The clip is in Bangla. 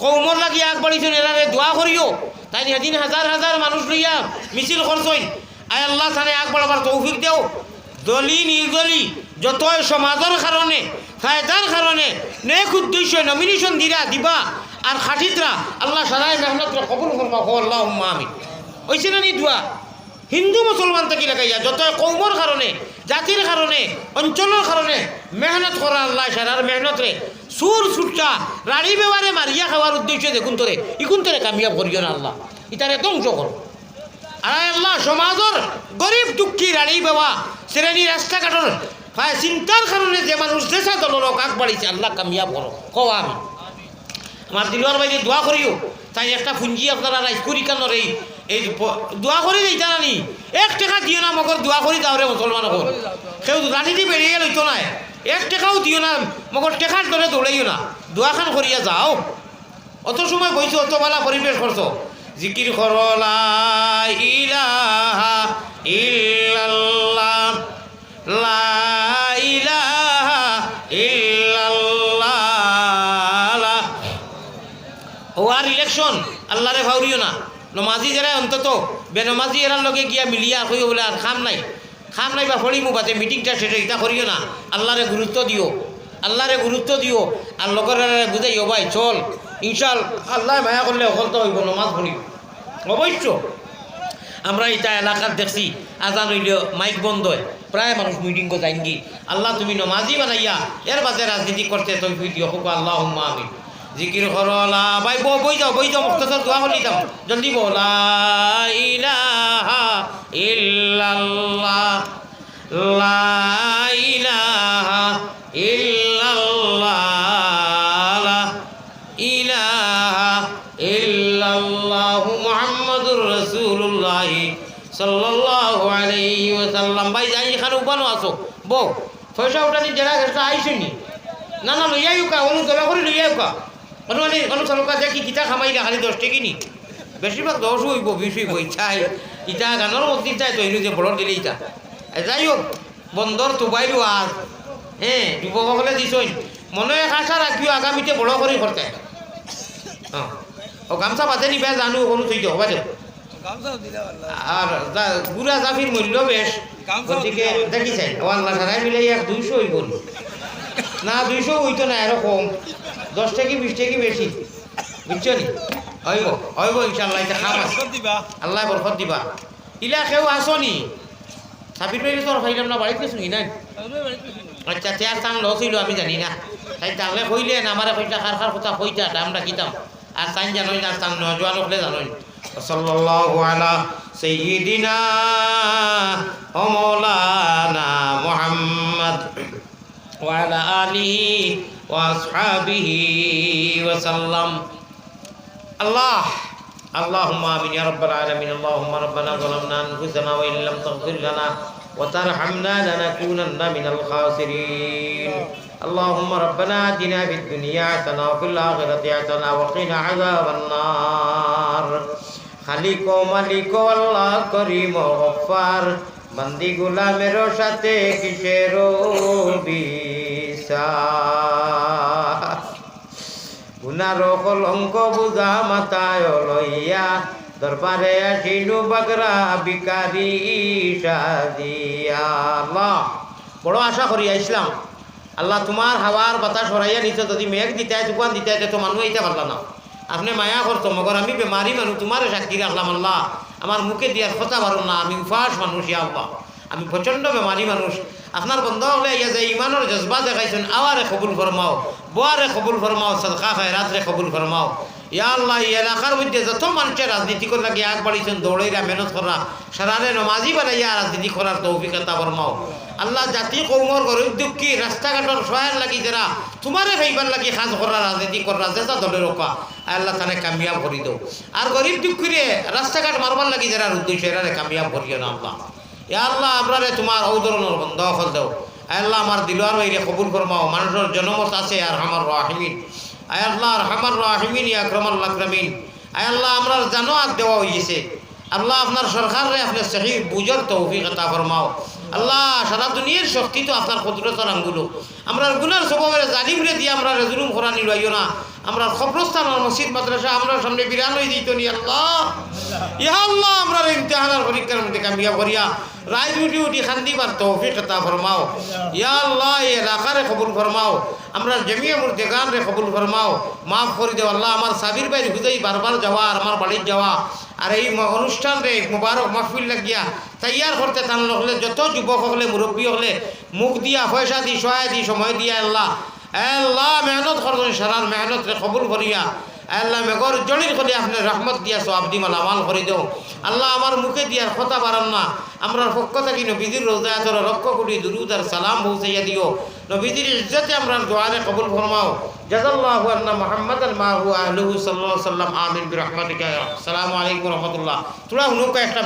কৌমর লাগিয়ে আগ বাড়িছেন এরারে দোয়া করিও তাই সেদিন হাজার হাজার মানুষ লইয়া মিছিল করছেন আয় আল্লাহ তানে আগ বাড়াবার তৌফিক দেও দলি নির্দলি যতই সমাজের কারণে ফায়দার কারণে নেক উদ্দেশ্য নমিনেশন দিবা আর খাটিতরা আল্লাহ সারাই মেহনত কবুল করবা আল্লাহুম্মা আমিন হইছে না নি দোয়া হিন্দু মুসলমান থেকে লাগাইয়া যত কৌমর কারণে জাতির কারণে অঞ্চলের কারণে মেহনত করা আল্লাহ সারার মেহনত রে সুর সুটটা রাড়ি বেবারে মারিয়া খাওয়ার উদ্দেশ্যে দেখুন তোরে ইকুন তোরে কামিয়াব করিও না আল্লাহ ইতারে ধ্বংস করো আর আল্লাহ সমাজের গরিব দুঃখী রাড়ি বেবা শ্রেণী রাস্তাঘাটর চিন্তার কারণে যে মানুষ দেশা দলের কাক বাড়িছে আল্লাহ কামিয়াব করো কওয়া আমি আমার দিলওয়ার বাইরে দোয়া করিও তাই একটা পুঞ্জি আপনারা রাইজকুরি কানোর এই দোয়া করি দিতা নানি 1 টাকা দিও না মগর দোয়া করি তাহলে মুসলমান হল কেউ রাজনীতি বেরিয়ে লইতো না 1 টাকাও দিও না মগর টেকার ধরে দৌড়াইও না দোয়াখান করিয়া যাও অত সময় বইছো অত বেলা পরিবেশ করছো জিকির করো লা ইলাহা ইল্লাল্লাহ লা ইলাহা ইল্লাল্লাহ ও আর ইলেকশন আল্লাহরে ভাউরিও না নমাজি যারা অন্তত বেনমাজি এরার লগে গিয়া মিলিয়া কইও বলে আর খাম নাই বা ফড়িমু বাতে মিটিংটা শেষ ইটা করিও না আল্লাহরে গুরুত্ব দিও আর লগর বুঝাইও ভাই চল ইনশাল আল্লাহ মায়া করলে অকলতে হইব নমাজ পড়িব অবশ্য আমরা এটা এলাকার দেখছি আজান হইল মাইক বন্ধ হয় প্রায় মানুষ মিটিং কো যাইঙ্গি আল্লাহ তুমি নমাজি বানাইয়া এর বাজে রাজনীতি করতে তৌফিক দিও আল্লাহুম্মা আমিন জিকির করলা ভাই বই যাও মুখতাসার দোয়া বলি দাও জলদি বলা ইলাহা ইল্লাল্লাহ লা ইলাহা ইল্লাল্লাহ লা ইলাহা ইল্লাল্লাহু মুহাম্মাদুর রাসূলুল্লাহ সাল্লাল্লাহু আলাইহি ওয়াসাল্লাম ভাই যাই এখানে উপানো আসো বউ পয়সা উঠানি যারা আইসনি না লইয়াইও কা অনু দলা করে লইয়াইও কা অনু সরকার দেখি কিতা খামাইলা খালি 10 টাকি নি বেশিরভাগ 10 হইব 20 হইব ইচ্ছাই ইটা গানের মধ্যে চাই তো যে বড় দিলে ইটা যাই হোক বন্দর তুবাইলো আর হ্যাঁ যুবকসকলে দিছই মনে আশা রাখিও আগামীতে বড় করে করতে হ্যাঁ ও গামছা বাঁধে নিবে জানো কোনো থই দিও বাজে আর গুড়া জাফির মূল্য বেশ গতিকে দেখি চাই আল্লাহ সারাই মিলে 200 হইব না 200 হইতো না এরকম 10 টাকি 20 টাকি বেশি বুঝছো নি হইব ইনশাআল্লাহ এটা খাম আছে আল্লাহ বরকত দিবা ইলা কেউ আসনি সাবির ভাই তোর ফাইলাম না বাড়িতে শুনি না আচ্ছা চেয়ার টান লস হইল আমি জানি না তাই তাহলে কইলেন আমার কইটা খার কথা কইটা আমরা কিতাম আর টাইম জানোই না টান নজওয়ান হলে জানোই সাল্লাল্লাহু আলা সাইয়্যিদিনা ওয়া মাওলানা মুহাম্মদ ওয়া আলা আলিহি ওয়া আসহাবিহি ওয়া সাল্লাম اللهم آمين يا رب العالمين اللهم ربنا ظلمنا أنفسنا وإن لم تغفر لنا وترحمنا لنكونن من الخاسرين اللهم ربنا آتنا في الدنيا حسنة وفي الآخرة حسنة وقنا عذاب النار خالق مالك والله كريم وغفار بندی غلامেরও সাথে কিসের বিচার গুনার কলঙ্ক বুঝা মাথায় লইয়া দরবারে আসিনু বাগরা বিকারি সাজিয়া আল্লাহ বড় আশা করি আইসলাম আল্লাহ তোমার হাওয়ার বাতাস সরাইয়া নিতে যদি মেঘ দিতে তুফান দিতে তো মানুষ এইটা পারলাম না আপনি মায়া করতো মগর আমি বেমারি মানুষ তোমার সাক্ষী রাখলাম আল্লাহ আমার মুখে দিয়ার কথা পারো না আমি উপাস মানুষ ইয়া আল্লাহ আমি প্রচণ্ড বেমারি মানুষ আপনার বন্ধ হলে ইয়া যে ইমানের জজবা দেখাইছেন আওয়ারে কবুল ফরমাও বোয়ারে কবুল ফরমাও সদকা খায়রাতরে কবুল ফরমাও ইয়া আল্লাহ এই এলাকার মধ্যে যত মানুষের রাজনীতি করে লাগে আগ বাড়িয়েছেন দৌড়াইরা মেহনত করা সারারে নমাজি বানাইয়া রাজনীতি করার তৌফিক আতা ফরমাও আল্লাহ জাতি কৌমর গরিব দুঃখী রাস্তাঘাটর সহায় লাগি যারা তোমারে খাইবার লাগি খাস করা রাজনীতি করা যেটা দলের রোকা আল্লাহ তানে কামিয়াব করি দাও আর গরিব দুঃখীরে রাস্তাঘাট মারবার লাগি যারা উদ্দেশ্য এরারে কামিয়াব করিও না আল্লাহ ইয়া আল্লাহ আমরারে তোমার ঔদরণের বন্ধ হল দাও আল্লাহ আমার দিলওয়ার বাইরে কবুল ফরমাও মানুষের জনমত আছে আর আমার রাহিমিন আয় আল্লাহ রহমান রাহিমিন ইয়া আকরামাল আকরামিন আয় আল্লাহ আমরা জানো আগ দেওয়া হয়েছে আল্লাহ আপনার সরকারে আপনার সহি বুঝার তৌফিক আতা ফরমাও আল্লাহ সারা দুনিয়ার শক্তি তো আপনার কুদরতের আঙ্গুলো আমরা গুনার স্বভাবের জালিমরে দিয়ে আমরা জুলুম করা নিলাইও না আমরা খবরস্থান আর মসজিদ মাদ্রাসা আমরা সামনে বিরান হয়ে দিত নি আল্লাহ ইয়া আল্লাহ আমরা ইমতিহানের পরীক্ষার মধ্যে কামিয়াব করিয়া রায় উঠি উঠি খান্দিবার তৌফিক আতা ফরমাও ইয়া আল্লাহ এই এলাকারে কবুল ফরমাও আমরা জমিয়া মুর্দেগান রে কবুল ফরমাও মাফ করে দেও আল্লাহ আমার সাবির ভাই হুদাই বারবার যাওয়া আর আমার বাড়ির যাওয়া আর এই অনুষ্ঠান রে মুবারক মাহফিল লাগিয়া তৈয়ার করতে টান হলে যত যুবক হলে মুরব্বী হলে মুখ দিয়া পয়সা দি সহায় দি সময় দিয়া আল্লাহ আল্লাহ মেহনত করতেন সারার মেহনত রে কবুল করিয়া আল্লাহ মেঘর জড়ির করে আপনি রহমত দিয়া সব দি মালামাল করে দেও আল্লাহ আমার মুখে দিয়ার কথা বাড়ান না আমরা পক্ষ থাকি নবীজির রোজা ধরো লক্ষ কোটি দুরুদ আর সালাম পৌঁছাইয়া দিও নবীজির ইজ্জতে আমরা দোয়ারে কবুল ফরমাও জাযাল্লাহু আন্না মুহাম্মাদান মাহু আহলুহু সাল্লাল্লাহু আলাইহি ওয়াসাল্লাম আমিন বিরহমাতিকা আসসালামু আলাইকুম ওয়া রাহমাতুল্লাহ তোরা হুনুকা একটা